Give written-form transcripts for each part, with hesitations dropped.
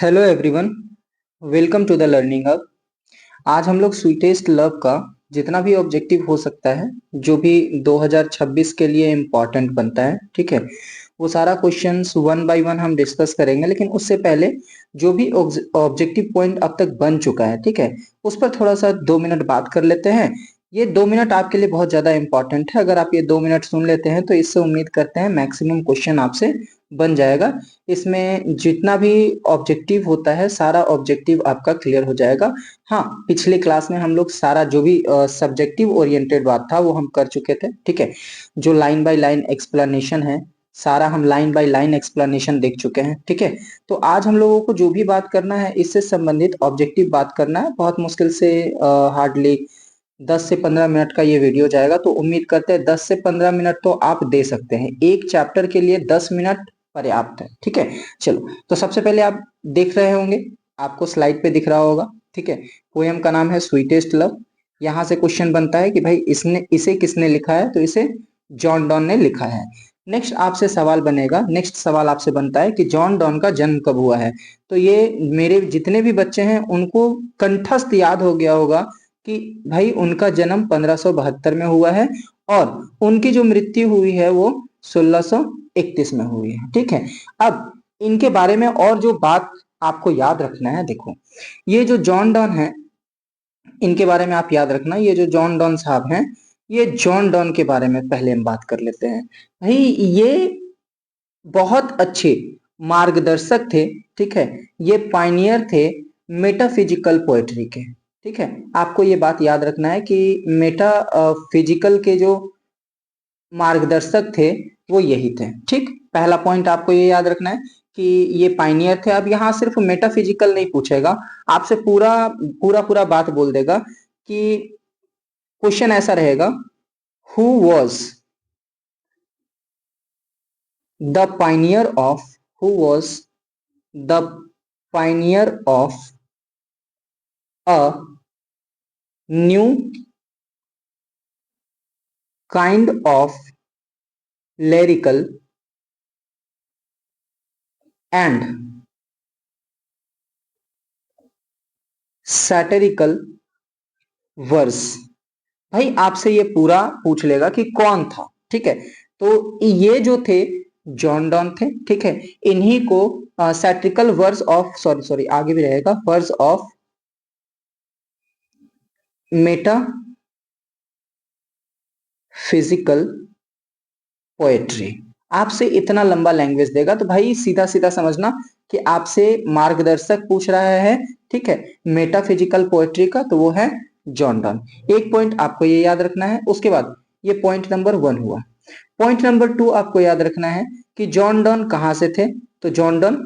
Hello everyone, welcome to the learning hub. आज हम लोग स्वीटेस्ट लव का जितना भी ऑब्जेक्टिव हो सकता है, जो भी 2026 के लिए इम्पोर्टेंट बनता है, ठीक है, वो सारा क्वेश्चंस वन बाय वन हम डिस्कस करेंगे। लेकिन उससे पहले जो भी ऑब्जेक्टिव पॉइंट अब तक बन चुका है, ठीक है, उस पर थोड़ा सा 2 मिनट बात कर लेते हैं। ये 2 मिनट आपके लिए बहुत ज्यादा इंपॉर्टेंट है। अगर आप ये 2 मिनट सुन लेते हैं तो इससे उम्मीद करते हैं मैक्सिमम क्वेश्चन आपसे बन जाएगा। इसमें जितना भी ऑब्जेक्टिव होता है, सारा ऑब्जेक्टिव आपका क्लियर हो जाएगा। हाँ, पिछले क्लास में हम लोग सारा जो भी सब्जेक्टिव ओरिएंटेड बात था वो हम कर चुके थे, ठीक है। जो लाइन बाय लाइन एक्सप्लेनेशन है, सारा हम लाइन बाय लाइन एक्सप्लेनेशन देख चुके हैं, ठीक है। तो आज हम लोगों को जो भी बात करना है, इससे संबंधित ऑब्जेक्टिव बात करना है। बहुत मुश्किल से हार्डली 10 से 15 मिनट का ये वीडियो जाएगा। तो उम्मीद करते हैं 10 से 15 मिनट तो आप दे सकते हैं। एक चैप्टर के लिए 10 मिनट पर्याप्त है, ठीक है। चलो, तो सबसे पहले आप देख रहे होंगे, आपको स्लाइड पे दिख रहा होगा, ठीक है। पोएम का नाम है स्वीटेस्ट लव। यहाँ से क्वेश्चन बनता है कि भाई इसे किसने लिखा है, तो इसे जॉन डॉन ने लिखा है। नेक्स्ट आपसे सवाल बनेगा, नेक्स्ट सवाल आपसे बनता है कि जॉन डॉन का जन्म कब हुआ है। तो ये मेरे जितने भी बच्चे हैं उनको कंठस्थ याद हो गया होगा कि भाई उनका जन्म 1572 में हुआ है और उनकी जो मृत्यु हुई है वो 1631 में हुई है, ठीक है। अब इनके बारे में और जो बात आपको याद रखना है, देखो, ये जो जॉन डॉन है, इनके बारे में आप याद रखना। ये जो जॉन डॉन साहब हैं, ये जॉन डॉन के बारे में पहले हम बात कर लेते हैं। भाई ये बहुत अच्छे मार्गदर्शक थे, ठीक है। ये पायनियर थे मेटाफिजिकल पोएट्री के, ठीक है। आपको ये बात याद रखना है कि मेटा फिजिकल के जो मार्गदर्शक थे वो यही थे, ठीक। पहला पॉइंट आपको ये याद रखना है कि ये पायनियर थे। अब यहाँ सिर्फ मेटाफिजिकल नहीं पूछेगा, आपसे पूरा पूरा पूरा बात बोल देगा कि क्वेश्चन ऐसा रहेगा, who was the Pioneer of who was the Pioneer of a new kind of lyrical and satirical verse। भाई आपसे ये पूरा पूछ लेगा कि कौन था, ठीक है। तो ये जो थे जॉन डॉन थे, ठीक है। इन्हीं को satirical verse of, sorry sorry आगे भी रहेगा, verse of metaphysical poetry. आपसे इतना लंबा लैंग्वेज देगा तो भाई सीधा सीधा समझना कि आपसे मार्गदर्शक पूछ रहा है, ठीक है, मेटाफिजिकल पोएट्री का, तो वो है जॉन डॉन। एक पॉइंट आपको ये याद रखना है। उसके बाद ये पॉइंट नंबर 1 हुआ। पॉइंट नंबर 2 आपको याद रखना है कि जॉन डॉन कहां से थे। तो जॉन डॉन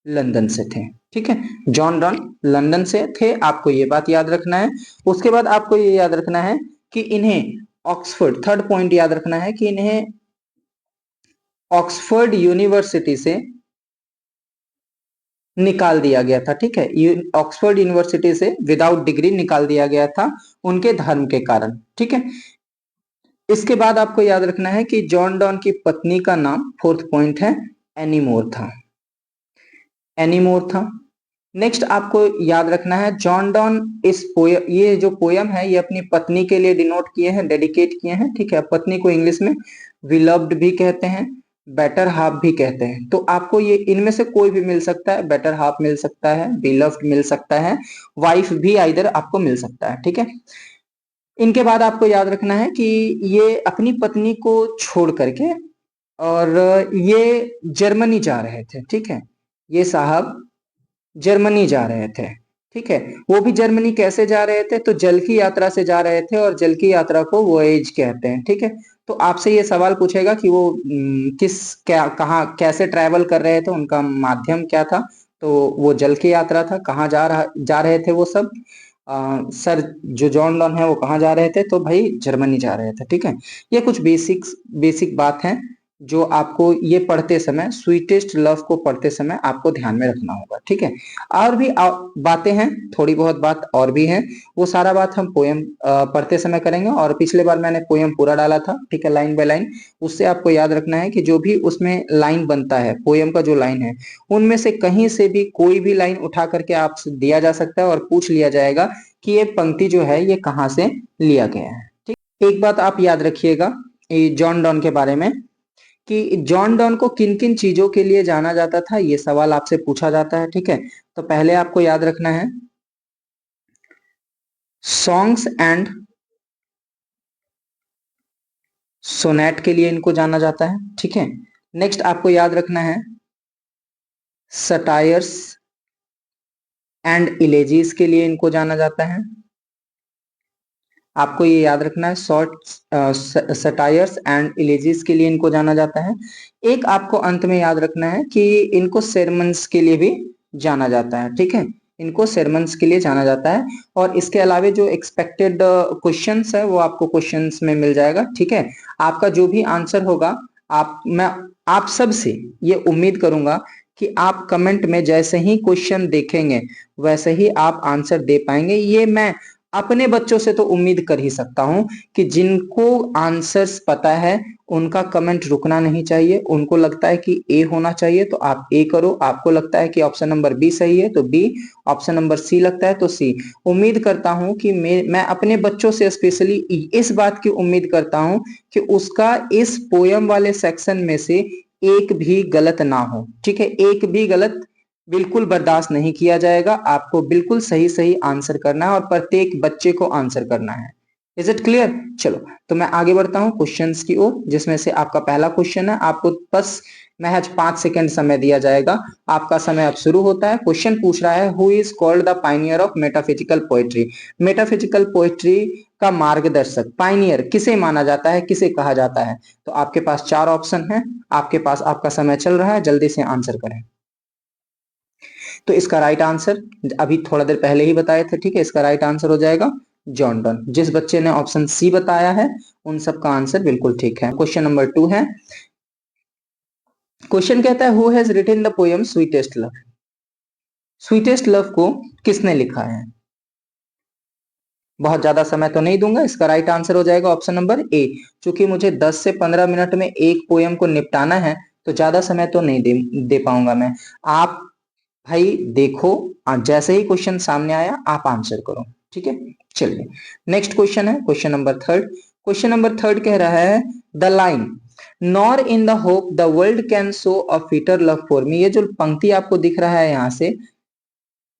लंदन से थे, ठीक है। जॉन डॉन लंदन से थे, आपको ये बात याद रखना है। उसके बाद आपको ये याद रखना है कि इन्हें ऑक्सफोर्ड, थर्ड पॉइंट याद रखना है कि इन्हें ऑक्सफोर्ड यूनिवर्सिटी से निकाल दिया गया था, ठीक है। ऑक्सफोर्ड यूनिवर्सिटी से विदाउट डिग्री निकाल दिया गया था उनके धर्म के कारण, ठीक है। इसके बाद आपको याद रखना है कि जॉन डॉन की पत्नी का नाम, फोर्थ पॉइंट है, एनीमोर था। एनीमोर था। नेक्स्ट आपको याद रखना है जॉन डॉन इस पोयम, ये जो पोयम है ये अपनी पत्नी के लिए डिनोट किए हैं, डेडिकेट किए हैं, ठीक है। पत्नी को इंग्लिश में विलव्ड भी कहते हैं, बेटर हाफ भी कहते हैं। तो आपको ये इनमें से कोई भी मिल सकता है, बेटर हाफ मिल सकता है, विलव्ड मिल सकता है, वाइफ भी आइदर आपको मिल सकता है, ठीक है। इनके बाद आपको याद रखना है कि ये अपनी पत्नी को छोड़ करके और ये जर्मनी जा रहे थे, ठीक है। ये साहब जर्मनी जा रहे थे, ठीक है। वो भी जर्मनी कैसे जा रहे थे, तो जल की यात्रा से जा रहे थे और जल की यात्रा को वोएज कहते हैं, ठीक है। तो आपसे ये सवाल पूछेगा कि वो किस क्या कहाँ कैसे ट्रैवल कर रहे थे, उनका माध्यम क्या था। तो वो जल की यात्रा था। कहाँ जा रहे थे वो सब, सर जो जॉन डॉन है वो कहाँ जा रहे थे, तो भाई जर्मनी जा रहे थे, ठीक है। ये कुछ बेसिक बात है जो आपको ये पढ़ते समय, स्वीटेस्ट लव को पढ़ते समय आपको ध्यान में रखना होगा, ठीक है। और भी बातें हैं, थोड़ी बहुत बात और भी है, वो सारा बात हम पोयम पढ़ते समय करेंगे। और पिछले बार मैंने पोयम पूरा डाला था, ठीक है, लाइन बाय लाइन। उससे आपको याद रखना है कि जो भी उसमें लाइन बनता है, पोयम का जो लाइन है, उनमें से कहीं से भी कोई भी लाइन उठा करके आपसे दिया जा सकता है और पूछ लिया जाएगा कि ये पंक्ति जो है ये कहाँ से लिया गया है, ठीक। एक बात आप याद रखिएगा जॉन डॉन के बारे में, कि जॉन डॉन को किन किन चीजों के लिए जाना जाता था, ये सवाल आपसे पूछा जाता है, ठीक है। तो पहले आपको याद रखना है सॉन्ग्स एंड सोनेट के लिए इनको जाना जाता है, ठीक है। नेक्स्ट आपको याद रखना है सटायर्स एंड इलेजीज के लिए इनको जाना जाता है। आपको ये याद रखना है शॉर्ट सटायर्स एंड इलेजीज के लिए इनको जाना जाता है। एक आपको अंत में याद रखना है कि इनको सेरमन्स के लिए भी जाना जाता है, ठीक है, इनको सेरमन्स के लिए जाना जाता है। और इसके अलावा जो एक्सपेक्टेड क्वेश्चंस है वो आपको क्वेश्चंस में मिल जाएगा, ठीक है। आपका जो भी आंसर होगा, मैं आप सब से ये उम्मीद करूंगा कि आप कमेंट में जैसे ही क्वेश्चन देखेंगे वैसे ही आप आंसर दे पाएंगे। ये मैं अपने बच्चों से तो उम्मीद कर ही सकता हूं कि जिनको आंसर्स पता है उनका कमेंट रुकना नहीं चाहिए। उनको लगता है कि ए होना चाहिए तो आप ए करो, आपको लगता है कि ऑप्शन नंबर बी सही है तो बी, ऑप्शन नंबर सी लगता है तो सी। उम्मीद करता हूं कि मैं अपने बच्चों से स्पेशली इस बात की उम्मीद करता हूं कि उसका इस पोयम वाले सेक्शन में से एक भी गलत ना हो, ठीक है। एक भी गलत बिल्कुल बर्दाश्त नहीं किया जाएगा। आपको बिल्कुल सही सही आंसर करना है और प्रत्येक बच्चे को आंसर करना है। Is it clear? चलो तो मैं आगे बढ़ता हूं क्वेश्चंस की ओर, जिसमें से आपका पहला क्वेश्चन है। आपको बस महज 5 सेकंड समय दिया जाएगा। आपका समय अब शुरू होता है। क्वेश्चन पूछ रहा है who is called the pioneer of metaphysical poetry. Metaphysical poetry का मार्गदर्शक, पाइनियर किसे माना जाता है, किसे कहा जाता है? तो आपके पास 4 ऑप्शन है, आपके पास आपका समय चल रहा है, जल्दी से आंसर करें। तो इसका राइट आंसर अभी थोड़ा देर पहले ही बताए थे, ठीक है। इसका राइट आंसर हो जाएगा जॉन डॉन। जिस बच्चे ने ऑप्शन सी बताया है उन सब का आंसर बिल्कुल ठीक है। क्वेश्चन नंबर 2 है। क्वेश्चन कहता है who has written the poem sweetest love. Sweetest love को किसने लिखा है? बहुत ज्यादा समय तो नहीं दूंगा, इसका राइट आंसर हो जाएगा ऑप्शन नंबर ए। चूंकि मुझे 10 से 15 मिनट में एक पोयम को निपटाना है तो ज्यादा समय तो नहीं दे पाऊंगा मैं। आप भाई देखो, जैसे ही क्वेश्चन सामने आया आप आंसर करो, ठीक है। चलिए नेक्स्ट क्वेश्चन है, क्वेश्चन नंबर 3। क्वेश्चन नंबर 3 कह रहा है the line nor in the hope the world can show a fitter love for me. ये जो पंक्ति आपको दिख रहा है यहाँ से,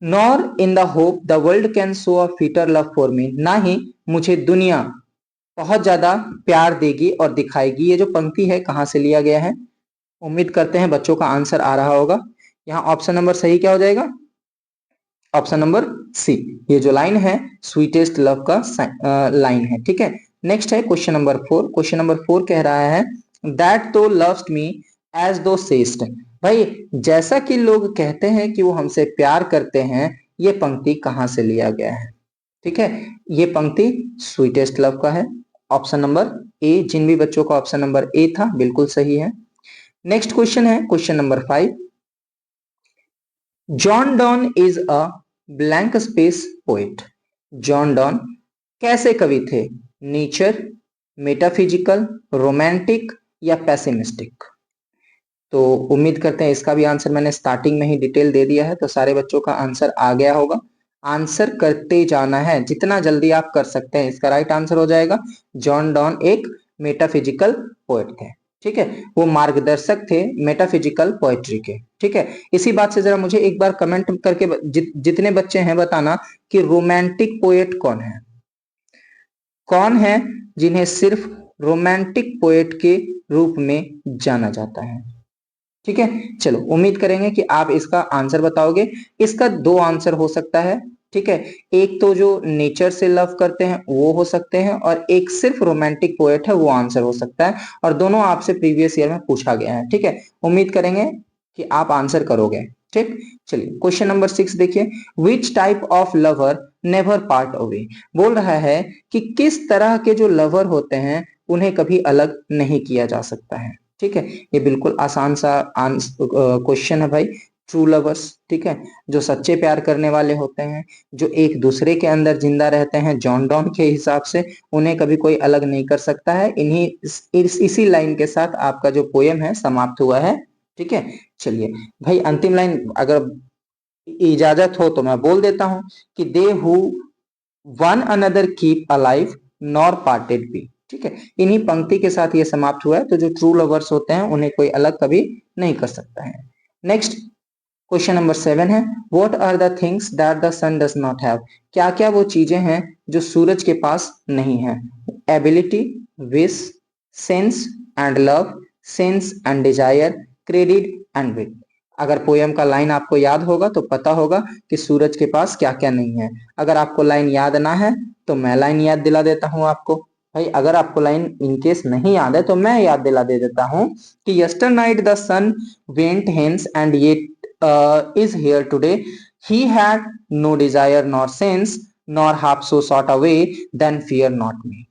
nor in the hope the world can show a fitter love for me, ना ही मुझे दुनिया बहुत ज्यादा प्यार देगी और दिखाएगी। ये जो पंक्ति है कहाँ से लिया गया है? उम्मीद करते हैं बच्चों का आंसर आ रहा होगा। यहाँ ऑप्शन नंबर सही क्या हो जाएगा? Option number C. ये जो लाइन है स्वीटेस्ट लव का लाइन है, ठीक है। नेक्स्ट है क्वेश्चन नंबर 4। क्वेश्चन नंबर 4 कह रहा है दैट तो लव्ड मी एज दो सेस्ट। भाई जैसा कि लोग कहते हैं कि वो हमसे प्यार करते हैं, ये पंक्ति कहां से लिया गया है? ठीक है, ये पंक्ति स्वीटेस्ट लव का है। ऑप्शन नंबर ए, जिन भी बच्चों का ऑप्शन नंबर ए था बिल्कुल सही है। नेक्स्ट क्वेश्चन है question number 5। John Donne is a blank space poet. John Donne कैसे कवि थे? नेचर, मेटाफिजिकल, रोमांटिक या पैसिमिस्टिक? तो उम्मीद करते हैं इसका भी आंसर मैंने स्टार्टिंग में ही डिटेल दे दिया है, तो सारे बच्चों का आंसर आ गया होगा। आंसर करते जाना है जितना जल्दी आप कर सकते हैं। इसका राइट आंसर हो जाएगा जॉन डॉन एक मेटाफिजिकल पोएट थे, ठीक है। वो मार्गदर्शक थे मेटाफिजिकल पोएट्री के, ठीक है। इसी बात से जरा मुझे एक बार कमेंट करके जितने बच्चे हैं बताना कि रोमांटिक पोएट कौन है। कौन है जिन्हें सिर्फ रोमांटिक पोएट के रूप में जाना जाता है? ठीक है, चलो उम्मीद करेंगे कि आप इसका आंसर बताओगे। इसका 2 आंसर हो सकता है, ठीक है। एक तो जो नेचर से लव करते हैं वो हो सकते हैं, और एक सिर्फ रोमांटिक पोएट है वो आंसर हो सकता है। और दोनों आपसे प्रीवियस ईयर में पूछा गया है, ठीक है। उम्मीद करेंगे कि आप आंसर करोगे, ठीक। चलिए क्वेश्चन नंबर 6 देखिए। Which type of lover never part away. बोल रहा है कि किस तरह के जो लवर होते हैं उन्हें कभी अलग नहीं किया जा सकता है। ठीक है, ये बिल्कुल आसान सा क्वेश्चन है भाई। ट्रू लवर्स, ठीक है, जो सच्चे प्यार करने वाले होते हैं, जो एक दूसरे के अंदर जिंदा रहते हैं, जॉन डॉन के हिसाब से, उन्हें कभी कोई अलग नहीं कर सकता है। इसी लाइन के साथ आपका जो पोयम है समाप्त हुआ है। ठीक है, चलिए भाई, अंतिम लाइन अगर इजाजत हो तो मैं बोल देता हूं कि they who one another keep alive nor parted be. ठीक है, इन्हीं पंक्ति के साथ ये समाप्त हुआ है। तो जो ट्रू लवर्स होते हैं उन्हें कोई अलग कभी नहीं कर सकता है। नेक्स्ट क्वेश्चन नंबर 7 है, what are the things that the sun does not have. क्या क्या वो चीजें हैं जो सूरज के पास नहीं है। Ability, wish, sense and love, sense and desire, credit and wit. अगर पोयम का लाइन आपको याद होगा तो पता होगा कि सूरज के पास क्या क्या नहीं है। अगर आपको लाइन याद ना है तो मैं लाइन याद दिला देता हूं आपको। भाई अगर आपको लाइन इनकेस नहीं याद है तो मैं याद दिला दे देता हूं कि यस्टर night the sun went hence and yet is here today, he had no desire nor sense nor half so short away then fear not me.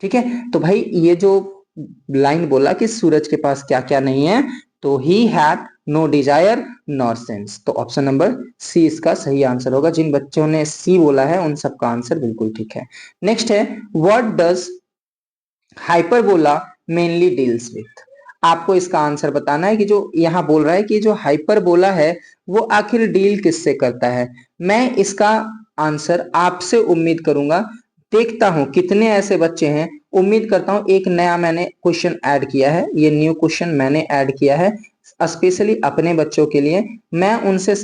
ठीक है, तो भाई ये जो लाइन बोला कि सूरज के पास क्या क्या नहीं है, तो he had no desire nor sense, तो ऑप्शन नंबर सी इसका सही आंसर होगा। जिन बच्चों ने सी बोला है उन सबका आंसर बिल्कुल ठीक है। नेक्स्ट है, what does hyperbola mainly deals with. आपको इसका आंसर बताना है कि जो यहाँ बोल रहा है कि जो हाइपरबोला है वो आखिर डील किससे करता है। मैं इसका आंसर आपसे उम्मीद करूंगा। देखता हूं कितने ऐसे बच्चे हैं, उम्मीद करता हूं एक नया मैंने क्वेश्चन ऐड किया है, ये न्यू क्वेश्चन मैंने ऐड किया है स्पेशली अपने बच्चों के लिए। मैं उनसे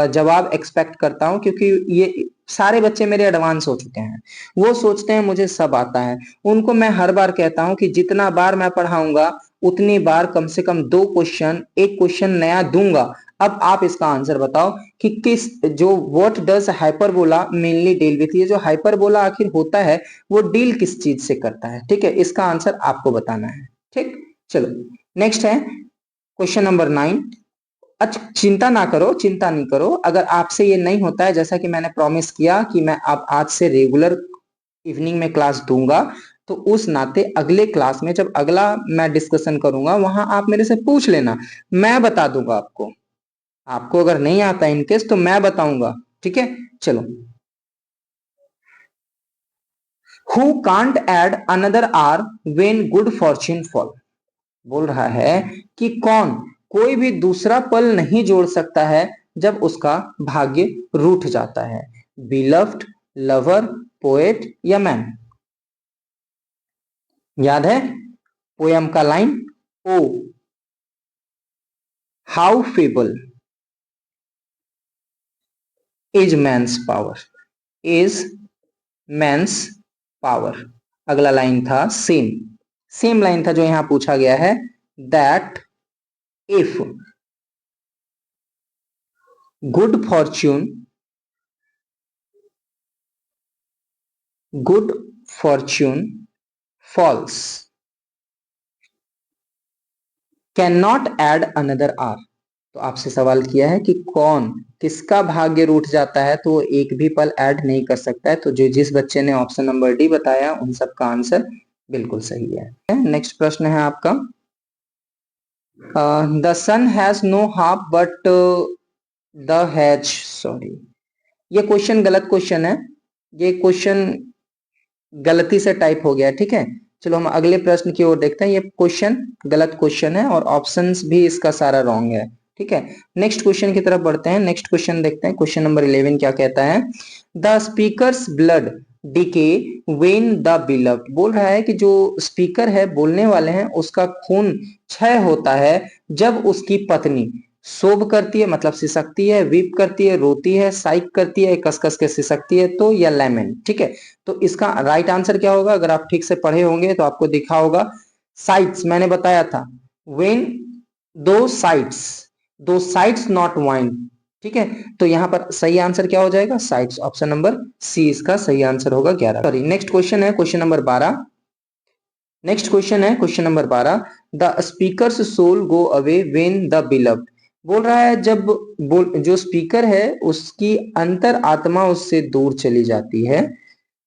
जवाब एक्सपेक्ट करता हूं क्योंकि ये सारे बच्चे मेरे एडवांस हो चुके हैं। वो सोचते हैं मुझे सब आता है। उनको मैं हर बार कहता हूं कि जितना बार मैं पढ़ाऊंगा उतनी बार कम से कम 2 क्वेश्चन, एक क्वेश्चन नया दूंगा। अब आप इसका आंसर बताओ कि किस जो what does hyperbola mainly deal with, ये जो हाइपरबोला आखिर होता है वो डील किस चीज से करता है। ठीक है, इसका आंसर आपको बताना है। ठीक, चलो नेक्स्ट है क्वेश्चन नंबर 9। अच्छा चिंता ना करो, चिंता नहीं करो, अगर आपसे ये नहीं होता है, जैसा कि मैंने प्रॉमिस किया कि मैं अब आज से रेगुलर इवनिंग में क्लास दूंगा, तो उस नाते अगले क्लास में जब अगला मैं डिस्कशन करूंगा वहां आप मेरे से पूछ लेना, मैं बता दूंगा आपको। आपको अगर नहीं आता इनकेस तो मैं बताऊंगा। ठीक है, चलो। Who can't add another hour when good fortune fall. बोल रहा है कि कौन कोई भी दूसरा पल नहीं जोड़ सकता है जब उसका भाग्य रूठ जाता है। बिलव्ड, लवर, पोएट या मैन। याद है पोयम का line, O how feeble is man's power, is man's power. अगला लाइन था सेम, सेम लाइन था जो यहां पूछा गया है, that if good fortune, good fortune falls can not add another hour. तो आपसे सवाल किया है कि कौन किसका भाग्य रूठ जाता है तो वो एक भी पल ऐड नहीं कर सकता है। तो जो जिस बच्चे ने ऑप्शन नंबर डी बताया उन सबका आंसर बिल्कुल सही है। नेक्स्ट प्रश्न है आपका, the sun has no half but the has, sorry ये क्वेश्चन गलत क्वेश्चन है, ये क्वेश्चन गलती से टाइप हो गया। ठीक है, चलो हम अगले प्रश्न की ओर देखते हैं। ये क्वेश्चन गलत क्वेश्चन है और ऑप्शंस भी इसका सारा रॉन्ग है। ठीक है, नेक्स्ट क्वेश्चन की तरफ बढ़ते हैं। नेक्स्ट क्वेश्चन देखते हैं, क्वेश्चन नंबर 11 क्या कहता है, the speakers blood decay when the beloved. बोल रहा है कि जो स्पीकर है, बोलने वाले हैं, उसका खून क्षय होता है जब उसकी पत्नी सोब करती है, मतलब सिसकती है, वीप करती है, रोती है, साइक करती है, कसकस के सिसकती है, तो या लेमन। ठीक है, तो इसका राइट आंसर क्या होगा, अगर आप ठीक से पढ़े होंगे तो आपको दिखा होगा साइट्स, मैंने बताया था व्हेन दो साइट्स, दो साइट्स नॉट वाइन। ठीक है, तो यहां पर सही आंसर क्या हो जाएगा, साइट्स। ऑप्शन नंबर सी इसका सही आंसर होगा 11। सॉरी, नेक्स्ट क्वेश्चन है क्वेश्चन नंबर 12। नेक्स्ट क्वेश्चन है question number 12, the speaker's soul go away when the beloved. बोल रहा है जब जो स्पीकर है उसकी अंतर आत्मा उससे दूर चली जाती है,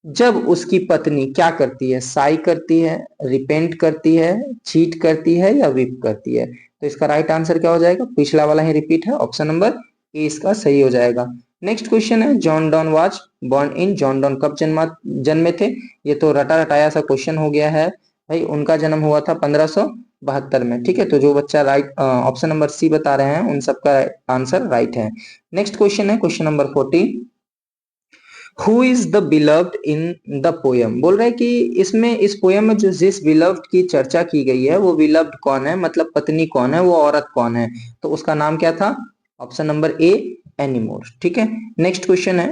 जब उसकी पत्नी क्या करती है, साई करती है, रिपेंट करती है, चीट करती है या वीप करती है। तो इसका राइट आंसर क्या हो जाएगा, पिछला वाला ही रिपीट है, ऑप्शन नंबर ए इसका सही हो जाएगा। नेक्स्ट क्वेश्चन है, John Donne was born in, John Donne कब जन्मे थे। ये तो रटा रटाया सा क्वेश्चन हो गया है भाई, उनका जन्म हुआ था 1572 में। ठीक है, तो जो बच्चा राइट ऑप्शन नंबर सी बता रहे हैं उन सबका आंसर राइट है। नेक्स्ट क्वेश्चन है question number 14, who is the beloved in the poem. बोल रहा है कि इसमें इस पोयम में जो जिस बिलव्ड की चर्चा की गई है वो बिलव्ड कौन है, मतलब पत्नी कौन है, वो औरत कौन है। तो उसका नाम क्या था, ऑप्शन नंबर ए एनीमोर। ठीक है, नेक्स्ट क्वेश्चन है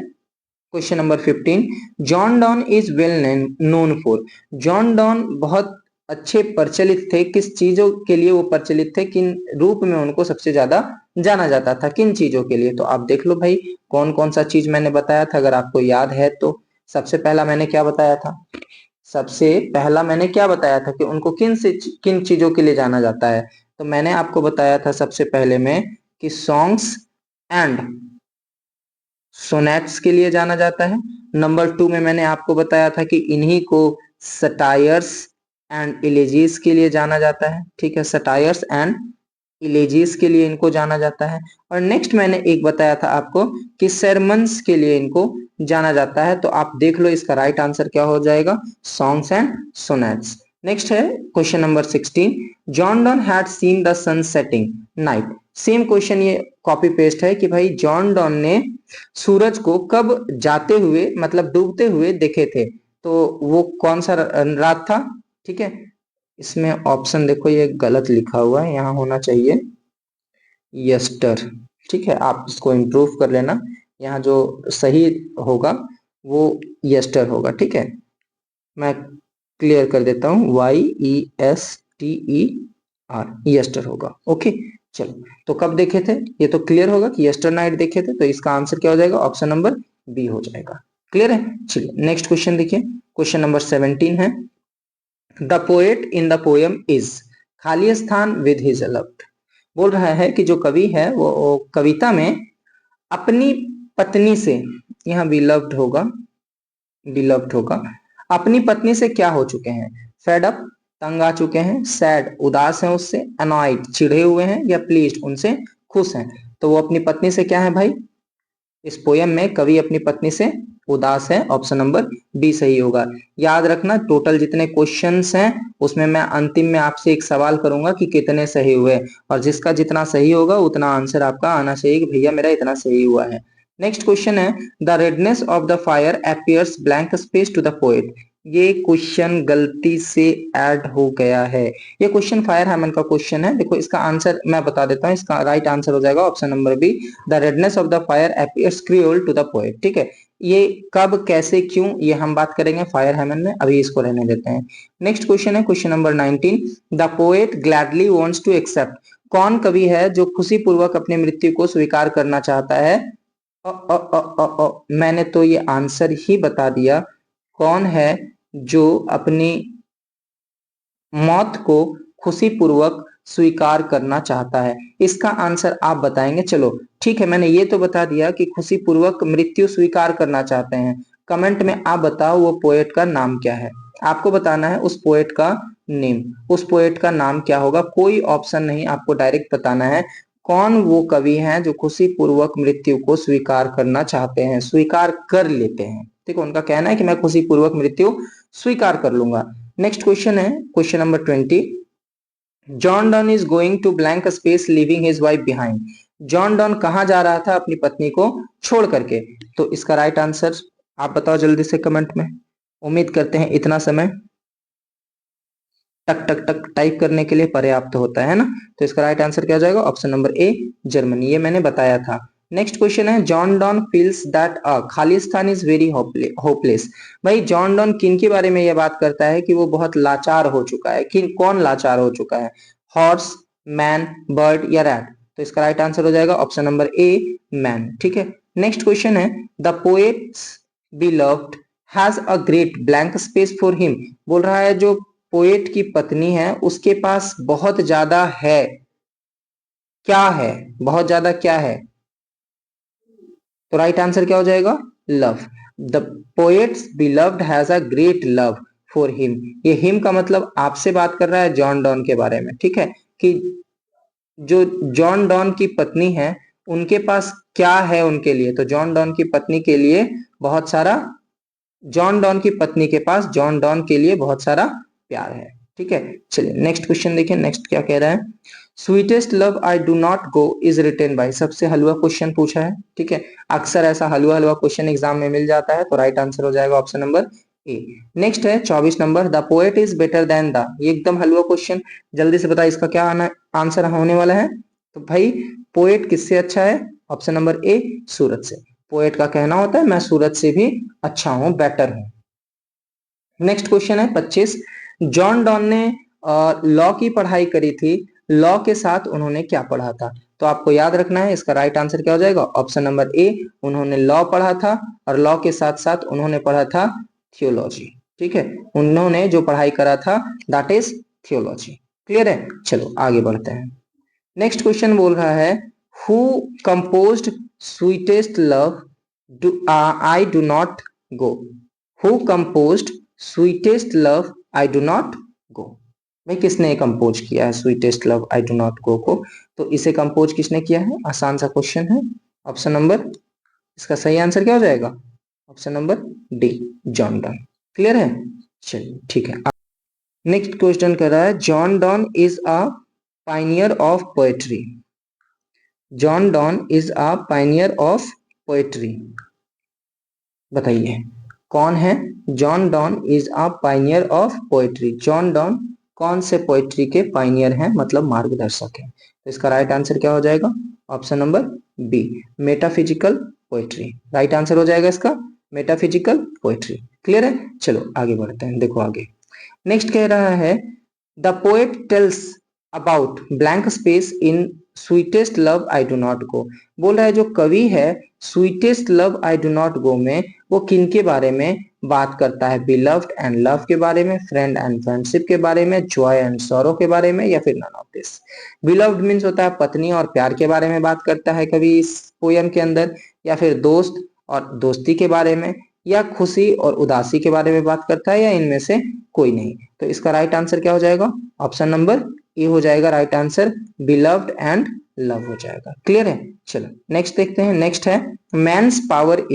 question number 15, John Donne is well known for. John Donne बहुत अच्छे प्रचलित थे, किस चीजों के लिए वो प्रचलित थे, किन रूप में उनको सबसे ज्यादा जाना जाता था, किन चीजों के लिए। तो आप देख लो भाई कौन कौन सा चीज मैंने बताया था, अगर आपको याद है तो। सबसे पहला मैंने क्या बताया था, सबसे पहला मैंने क्या बताया था कि उनको किन चीजों के लिए जाना जाता है। तो मैंने आपको बताया था सबसे पहले में कि सॉन्ग्स एंड सोनेट्स के लिए जाना जाता है। नंबर 2 में मैंने आपको बताया था कि इन्हीं को सटायर्स एंड इलेजीज के लिए जाना जाता है। ठीक है, सटायर्स एंड इलेजीज के लिए इनको जाना जाता है। और नेक्स्ट मैंने एक बताया था आपको कि सरमन्स के लिए इनको जाना जाता है। तो आप देख लो इसका राइट आंसर क्या हो जाएगा, सॉन्ग्स एंड सोनेट्स। नेक्स्ट है question number 16, John Donne had seen the sun setting night. Same question ये कॉपी पेस्ट है कि भाई जॉन डॉन ने सूरज को कब जाते हुए मतलब डूबते हुए देखे थे। तो वो कौन सा रात था। ठीक है, इसमें ऑप्शन देखो ये गलत लिखा हुआ है, यहाँ होना चाहिए यस्टर। ठीक है, आप इसको इम्प्रूव कर लेना, यहाँ जो सही होगा वो यस्टर होगा। ठीक है, मैं क्लियर कर देता हूँ, YESTER यस्टर होगा। ओके, चलो तो कब देखे थे, ये तो क्लियर होगा कि यस्टर नाइट देखे थे, तो इसका आंसर क्या हो जाएगा, ऑप्शन नंबर बी हो जाएगा। क्लियर है, चलिए नेक्स्ट क्वेश्चन देखिए, क्वेश्चन नंबर 17 है, the poet in the poem is, खाली स्थान विद हिज लव्ड। बोल रहा है कि जो कवि है वो कविता में अपनी पत्नी से, यहाँ बिलव्ड होगा, बिलव्ड होगा, अपनी पत्नी से क्या हो चुके हैं, फेड अप तंग आ चुके हैं, सैड उदास हैं उससे, अनॉयड चिढ़े हुए हैं, या प्लीज्ड उनसे खुश हैं। तो वो अपनी पत्नी से क्या है भाई, इस पोयम में कवि अपनी पत्नी से उदास है, ऑप्शन नंबर बी सही होगा। याद रखना टोटल जितने क्वेश्चंस हैं उसमें मैं अंतिम में आपसे एक सवाल करूंगा कि कितने सही हुए, और जिसका जितना सही होगा उतना आंसर आपका आना चाहिए कि भैया मेरा इतना सही हुआ है। नेक्स्ट क्वेश्चन है, the redness of the fire appears blank space to the poet. ये क्वेश्चन गलती से ऐड हो गया है, ये क्वेश्चन फायर हैमन का क्वेश्चन है। देखो इसका आंसर मैं बता देता हूँ, इसका राइट आंसर हो जाएगा option number B, the redness of the fire appears creole to the poet. ठीक है, ये कब कैसे क्यों ये हम बात करेंगे फायर हैमन में, अभी इसको रहने देते हैं। नेक्स्ट क्वेश्चन है question number 19, the poet gladly wants to accept. कौन कवि है जो खुशी पूर्वक अपनी मृत्यु को स्वीकार करना चाहता है। मैंने तो ये आंसर ही बता दिया, कौन है जो अपनी मौत को खुशी पूर्वक स्वीकार करना चाहता है, इसका आंसर आप बताएंगे। चलो ठीक है, मैंने ये तो बता दिया कि खुशी पूर्वक मृत्यु स्वीकार करना चाहते हैं। कमेंट में आप बताओ वो पोएट का नाम क्या है, आपको बताना है उस पोएट का नेम, उस पोएट का नाम क्या होगा, कोई ऑप्शन नहीं, आपको डायरेक्ट बताना है कौन वो कवि हैं जो खुशी पूर्वक मृत्यु को स्वीकार करना चाहते हैं, स्वीकार कर लेते हैं। ठीक है, उनका कहना है कि मैं खुशी पूर्वक मृत्यु स्वीकार कर लूंगा। नेक्स्ट क्वेश्चन है question number 20, John Donne is going to blank space leaving his wife behind. John Donne कहाँ जा रहा था अपनी पत्नी को छोड़ करके। तो इसका राइट आंसर आप बताओ जल्दी से कमेंट में, उम्मीद करते हैं इतना समय टक टक टक टाइप करने के लिए पर्याप्त होता है ना। तो इसका राइट आंसर क्या हो जाएगा, ऑप्शन नंबर ए जर्मनी, ये मैंने बताया था। नेक्स्ट क्वेश्चन है, John Donne feels that a Khalistan is very hopeless. भाई जॉन डॉन किन के बारे में यह बात करता है कि वो बहुत लाचार हो चुका है, किन कौन लाचार हो चुका है, हॉर्स, मैन, बर्ड या रैट। तो इसका राइट आंसर हो जाएगा ऑप्शन नंबर ए मैन। ठीक है, नेक्स्ट क्वेश्चन है, the poets beloved has a great blank space for him. बोल रहा है जो पोएट की पत्नी है उसके पास बहुत ज्यादा है, क्या है, बहुत ज्यादा क्या है। तो राइट आंसर क्या हो जाएगा, love. The poets beloved has a great love for him. ये हिम का मतलब आपसे बात कर रहा है जॉन डॉन के बारे में, ठीक है, कि जो जॉन डॉन की पत्नी है उनके पास क्या है उनके लिए, तो जॉन डॉन की पत्नी के लिए बहुत सारा, जॉन डॉन की पत्नी के पास जॉन डॉन के लिए बहुत सारा प्यार है, ठीक है। चलिए नेक्स्ट क्वेश्चन देखिए, नेक्स्ट क्या कह रहा है। Sweetest love I do not go is written by, सबसे हलवा क्वेश्चन पूछा है, ठीक है, अक्सर ऐसा हलवा हलवा क्वेश्चन एग्जाम में मिल जाता है, तो राइट आंसर हो जाएगा ऑप्शन नंबर ए। नेक्स्ट है 24 number, the poet is better than the, ये एकदम हलवा क्वेश्चन, जल्दी से बता इसका क्या आंसर होने वाला है। तो भाई पोएट किससे अच्छा है, ऑप्शन नंबर ए सूरज से। पोएट का कहना होता है मैं सूरज से भी अच्छा हूं, बेटर हूं। नेक्स्ट क्वेश्चन है 25, जॉन डॉन ने लॉ की पढ़ाई करी थी, लॉ के साथ उन्होंने क्या पढ़ा था, तो आपको याद रखना है इसका राइट आंसर क्या हो जाएगा, ऑप्शन नंबर ए, उन्होंने लॉ पढ़ा था और लॉ के साथ साथ उन्होंने पढ़ा था थियोलॉजी, ठीक है, उन्होंने जो पढ़ाई करा था दैट इज थियोलॉजी। क्लियर है, चलो आगे बढ़ते हैं। नेक्स्ट क्वेश्चन बोल रहा है who composed sweetest love I do not go, who composed sweetest love I do not गो, भाई किसने कंपोज किया है sweetest love I do not गो को, तो इसे कंपोज किसने किया है, आसान सा क्वेश्चन है, ऑप्शन नंबर, इसका सही आंसर क्या हो जाएगा, option number D, John Donne. Clear है, चलिए ठीक है। नेक्स्ट क्वेश्चन कर रहा है John Donne is a pioneer of poetry, John Donne is a pioneer of poetry, बताइए कौन है, John Donne is a pioneer of poetry, John Donne कौन से पोएट्री के पाइनियर हैं, मतलब मार्गदर्शक हैं, तो इसका राइट आंसर क्या हो जाएगा, option number B, metaphysical poetry, right answer हो जाएगा इसका मेटाफिजिकल पोएट्री। क्लियर है, चलो आगे बढ़ते हैं, देखो आगे। नेक्स्ट कह रहा है the poet tells about blank space in sweetest love I do not गो, बोल रहा है जो कवि है sweetest love I do not गो में वो किन के बारे में बात करता है, बिलव्ड एंड लव के बारे में, फ्रेंड एंड फ्रेंडशिप के बारे में, जॉय एंड सॉरो के बारे में, या फिर none of this. Beloved means होता है पत्नी और प्यार के बारे में बात करता है कवि इस पोयम के अंदर, या फिर दोस्त और दोस्ती के बारे में, या खुशी और उदासी के बारे में बात करता है, या इनमें से कोई नहीं, तो इसका राइट आंसर क्या हो जाएगा, ऑप्शन नंबर ए हो जाएगा right answer, beloved and love हो जाएगा। क्लियर है, चलो नेक्स्ट देखते हैं। नेक्स्ट है man's power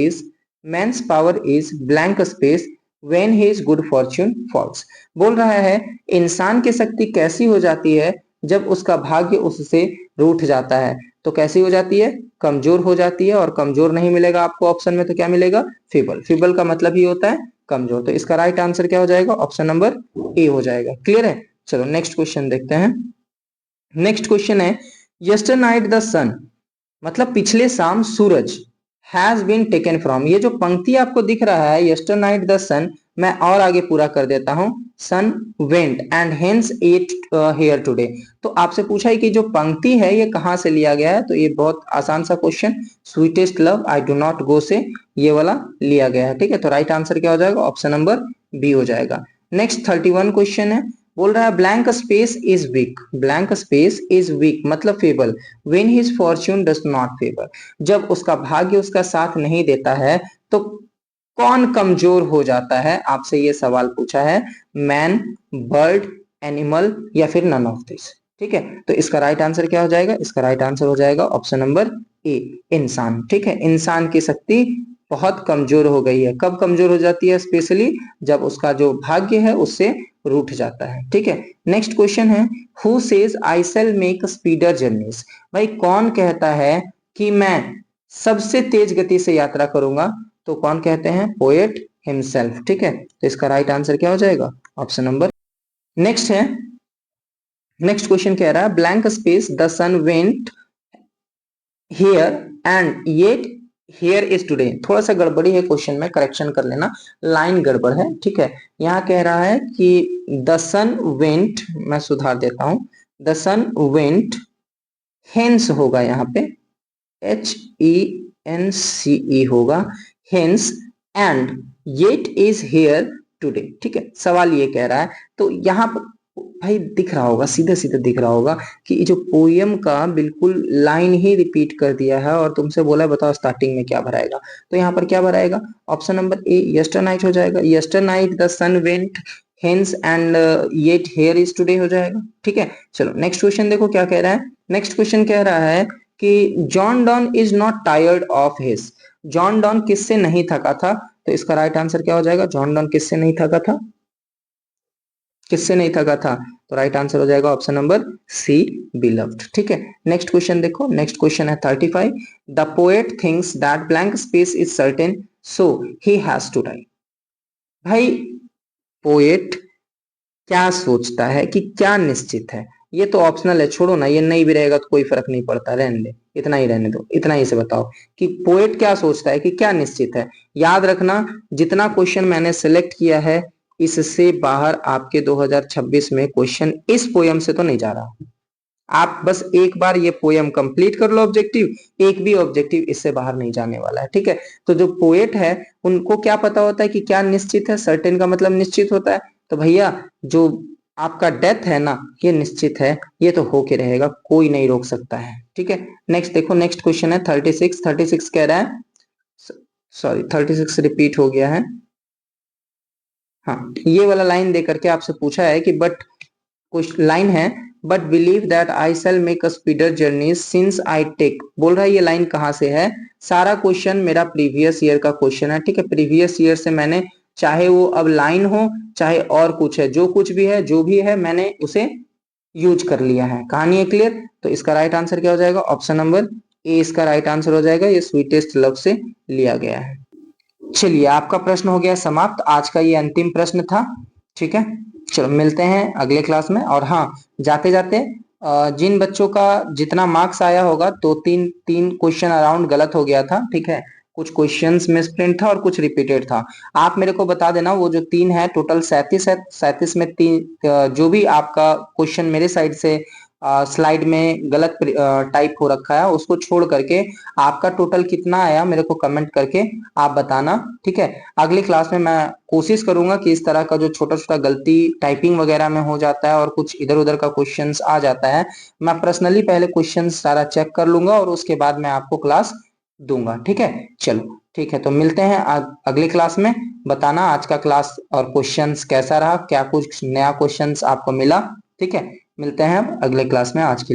is blank space when his good fortune falls, बोल रहा है इंसान की शक्ति कैसी हो जाती है जब उसका भाग्य उससे रूठ जाता है, तो कैसी हो जाती है, कमजोर हो जाती है, और कमजोर नहीं मिलेगा आपको ऑप्शन में तो क्या मिलेगा, फीबल, फीबल का मतलब ही होता है कमजोर, तो इसका राइट आंसर क्या हो जाएगा, ऑप्शन नंबर ए हो जाएगा। क्लियर है, चलो नेक्स्ट क्वेश्चन देखते हैं। नेक्स्ट क्वेश्चन है यस्टर नाइट द सन, मतलब पिछले शाम सूरज, हैज बीन टेकन फ्रॉम, ये जो पंक्ति आपको दिख रहा है यस्टर नाइट द सन, मैं और आगे पूरा कर देता हूं, sun went and hence at here today, तो आपसे पूछा है कि जो पंक्ति है ये कहां से लिया गया है, तो ये बहुत आसान सा question, sweetest love I do not गो से ये वाला लिया गया है, ठीक है, तो राइट आंसर क्या हो जाएगा, ऑप्शन नंबर बी हो जाएगा। नेक्स्ट 31 क्वेश्चन है, बोल रहा है blank space is weak, blank space is weak मतलब fable, when his fortune does not favour, जब उसका भाग्य उसका साथ नहीं देता है तो कौन कमजोर हो जाता है, आपसे ये सवाल पूछा है, मैन, बर्ड, एनिमल, या फिर नन ऑफ दिस, ठीक है, तो इसका राइट आंसर क्या हो जाएगा, इसका राइट आंसर हो जाएगा ऑप्शन नंबर ए, इंसान, ठीक है, इंसान की शक्ति बहुत कमजोर हो गई है, कब कमजोर हो जाती है, स्पेशली जब उसका जो भाग्य है उससे रूठ जाता है, ठीक है। नेक्स्ट क्वेश्चन है who says I shall make speeder journeys, भाई कौन कहता है कि मैं सबसे तेज गति से यात्रा करूंगा, तो कौन कहते हैं, पोएट हिमसेल्फ, ठीक है, तो इसका राइट आंसर क्या हो जाएगा, ऑप्शन नंबर। नेक्स्ट है, नेक्स्ट क्वेश्चन कह रहा है blank space the sun went here and yet here is today, थोड़ा सा गड़बड़ी है क्वेश्चन में, करेक्शन कर लेना, लाइन गड़बड़ है, ठीक है, यहाँ कह रहा है कि द सन वेंट, मैं सुधार देता हूं, द सन वेंट हेंस होगा यहाँ पे, HENCE होगा, hence and yet is here today, ठीक है, सवाल ये कह रहा है, तो यहाँ भाई दिख रहा होगा, सीधे सीधे दिख रहा होगा कि जो पोयम का बिल्कुल लाइन ही रिपीट कर दिया है और तुमसे बोला है बताओ स्टार्टिंग में क्या भराएगा। तो यहाँ पर क्या भराएगा, option number A yester night हो जाएगा। Yester night the sun went hence and yet here is today हो जाएगा। ठीक है, चलो नेक्स्ट क्वेश्चन देखो क्या कह रहा है। नेक्स्ट क्वेश्चन कह रहा है कि John Donne is not tired of his. John Donne किससे नहीं थका था? तो इसका राइट आंसर क्या हो जाएगा, जॉन डॉन किससे नहीं थका था? किससे नहीं थका था? तो राइट आंसर हो जाएगा ऑप्शन नंबर सी, बिलव्ड। ठीक है, नेक्स्ट क्वेश्चन देखो। नेक्स्ट क्वेश्चन है 35। The poet thinks that blank space is certain so he has to die. भाई पोएट क्या सोचता है कि क्या निश्चित है? ये तो ऑप्शनल है, छोड़ो ना, ये नहीं भी रहेगा तो कोई फर्क नहीं पड़ता, रहने दे, इतना ही रहने दो। इतना ही से बताओ कि पोएट क्या सोचता है कि क्या निश्चित है। याद रखना, जितना क्वेश्चन मैंने सिलेक्ट किया है इससे बाहर आपके 2026 में क्वेश्चन इस पोयम से तो नहीं जा रहा। आप बस एक बार ये पोयम कंप्लीट कर लो ऑब्जेक्टिव, एक भी ऑब्जेक्टिव इससे बाहर नहीं जाने वाला है। ठीक है, तो जो पोएट है उनको क्या पता होता है कि क्या निश्चित है, सर्टेन का मतलब निश्चित होता है। तो भैया जो आपका डेथ है ना, ये निश्चित है, ये तो होके रहेगा, कोई नहीं रोक सकता है। ठीक है, नेक्स्ट देखो। नेक्स्ट क्वेश्चन है 36। 36 कह रहा है, सॉरी 36 रिपीट हो गया है। हाँ, ये वाला लाइन दे करके आपसे पूछा है कि बट, कुछ लाइन है, but believe that I shall make a speeder journey since I take. बोल रहा है ये लाइन कहाँ से है? सारा क्वेश्चन मेरा प्रीवियस ईयर का क्वेश्चन है। ठीक है, प्रीवियस ईयर से मैंने, चाहे वो अब लाइन हो चाहे और कुछ है, जो कुछ भी है जो भी है मैंने उसे यूज कर लिया है। कहानी है क्लियर? तो इसका राइट आंसर क्या हो जाएगा, ऑप्शन नंबर ए इसका राइट आंसर हो जाएगा। ये स्वीटेस्ट लव से लिया गया है। चलिए, आपका प्रश्न हो गया समाप्त, आज का ये अंतिम प्रश्न था। ठीक है, चलो मिलते हैं अगले क्लास में। और हाँ, जाते जाते जिन बच्चों का जितना मार्क्स आया होगा, तो तीन तीन क्वेश्चन अराउंड गलत हो गया था। ठीक है, कुछ क्वेश्चंस मिसप्रिंट था और कुछ रिपीटेड था। आप मेरे को बता देना, वो जो तीन है टोटल 37 है, 37 में तीन जो भी आपका क्वेश्चन मेरे साइड से स्लाइड में गलत टाइप हो रखा है उसको छोड़ करके आपका टोटल कितना आया मेरे को कमेंट करके आप बताना। ठीक है, अगली क्लास में मैं कोशिश करूंगा कि इस तरह का जो छोटा छोटा गलती टाइपिंग वगैरह में हो जाता है और कुछ इधर उधर का क्वेश्चंस आ जाता है, मैं पर्सनली पहले क्वेश्चन सारा चेक कर लूंगा और उसके बाद मैं आपको क्लास दूंगा। ठीक है, चलो ठीक है, तो मिलते हैं अगली क्लास में। बताना आज का क्लास और क्वेश्चंस कैसा रहा, क्या कुछ नया क्वेश्चंस आपको मिला। ठीक है, मिलते हैं अगले क्लास में। आज के लिए